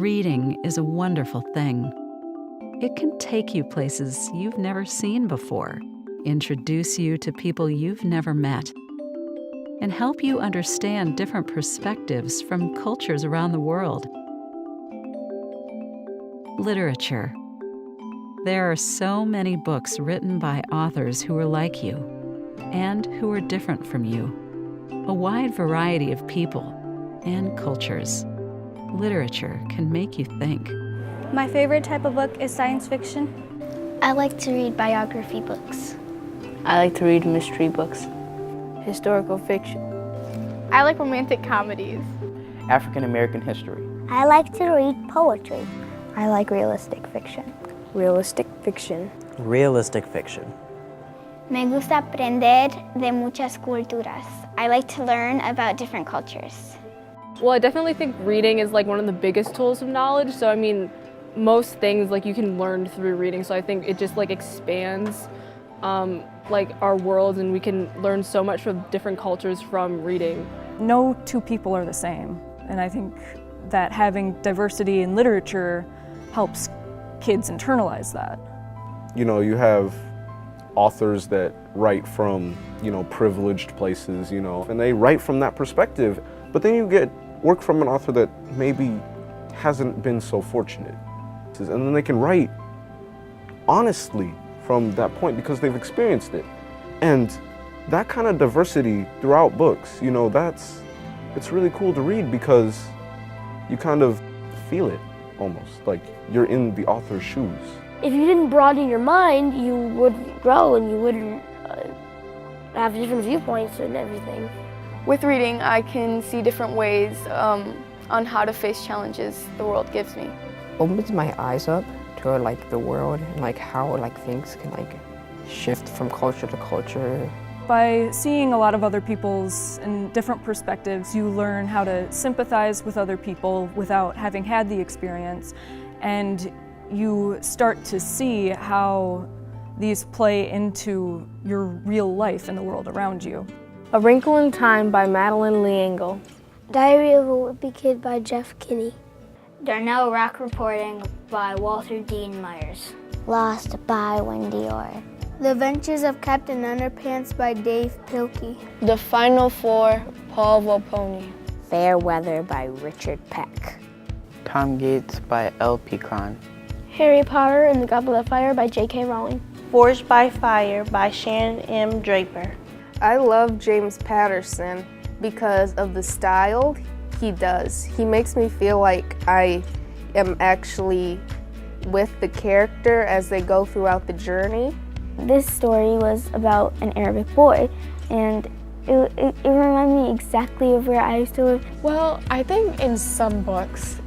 Reading is a wonderful thing. It can take you places you've never seen before, introduce you to people you've never met, and help you understand different perspectives from cultures around the world. Literature. There are so many books written by authors who are like you and who are different from you. A wide variety of people and cultures. Literature can make you think. My favorite type of book is science fiction. I like to read biography books. I like to read mystery books. Historical fiction. I like romantic comedies. African American history. I like to read poetry. I like realistic fiction. Realistic fiction. Realistic fiction. Me gusta aprender de muchas culturas. I like to learn about different cultures. Well, I definitely think reading is like one of the biggest tools of knowledge. So I mean, most things like you can learn through reading. So I think it just like expands like our world, and we can learn so much from different cultures from reading. No two people are the same, and I think that having diversity in literature helps kids internalize that. You know, you have authors that write from, privileged places, and they write from that perspective. But then you get work from an author that maybe hasn't been so fortunate. And then they can write honestly from that point because they've experienced it. And that kind of diversity throughout books, it's really cool to read because you kind of feel it almost, like you're in the author's shoes. If you didn't broaden your mind, you wouldn't grow and you wouldn't have different viewpoints and everything. With reading, I can see different ways on how to face challenges the world gives me. Opens my eyes up to like the world and like how like things can like shift from culture to culture. By seeing a lot of other people's and different perspectives, you learn how to sympathize with other people without having had the experience, and you start to see how these play into your real life and the world around you. A Wrinkle in Time by Madeline Lee Engel. Diary of a Wimpy Kid by Jeff Kinney. Darnell Rock Reporting by Walter Dean Myers. Lost by Wendy Orr. The Adventures of Captain Underpants by Dave Pilkey. The Final Four, Paul Volpone. Fair Weather by Richard Peck. Tom Gates by L.P. Kahn. Harry Potter and the Goblet of Fire by J.K. Rowling. Forged by Fire by Shannon M. Draper. I love James Patterson because of the style he does. He makes me feel like I am actually with the character as they go throughout the journey. This story was about an Arabic boy, and it reminded me exactly of where I used to live. Well, I think in some books,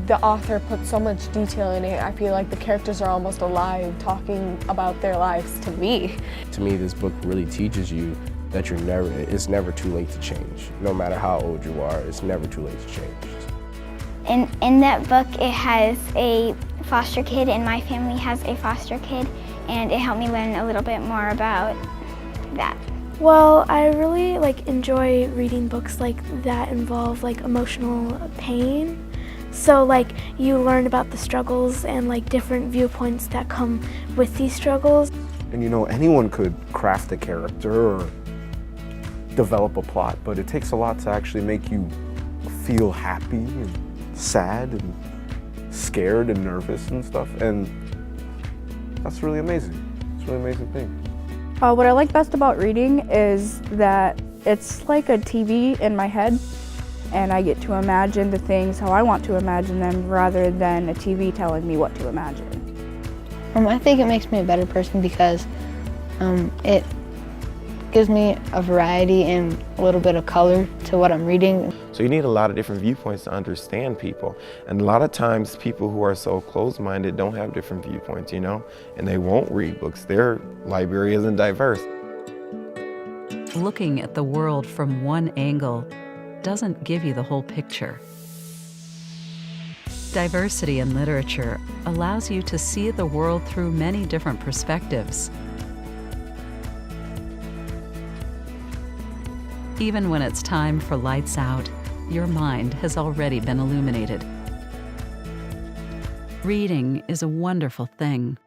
the author puts so much detail in it. I feel like the characters are almost alive, talking about their lives to me. To me, this book really teaches you that it's never too late to change. No matter how old you are, it's never too late to change. In that book, it has a foster kid, and my family has a foster kid, and it helped me learn a little bit more about that. Well, I really enjoy reading books that involve emotional pain. So you learn about the struggles and different viewpoints that come with these struggles. And anyone could craft a character or develop a plot, but it takes a lot to actually make you feel happy and sad and scared and nervous and stuff, and that's really amazing. It's a really amazing thing. What I like best about reading is that it's like a TV in my head, and I get to imagine the things how I want to imagine them rather than a TV telling me what to imagine. I think it makes me a better person because it gives me a variety and a little bit of color to what I'm reading. So you need a lot of different viewpoints to understand people. And a lot of times people who are so closed-minded don't have different viewpoints, and they won't read books. Their library isn't diverse. Looking at the world from one angle doesn't give you the whole picture. Diversity in literature allows you to see the world through many different perspectives. Even when it's time for lights out, your mind has already been illuminated. Reading is a wonderful thing.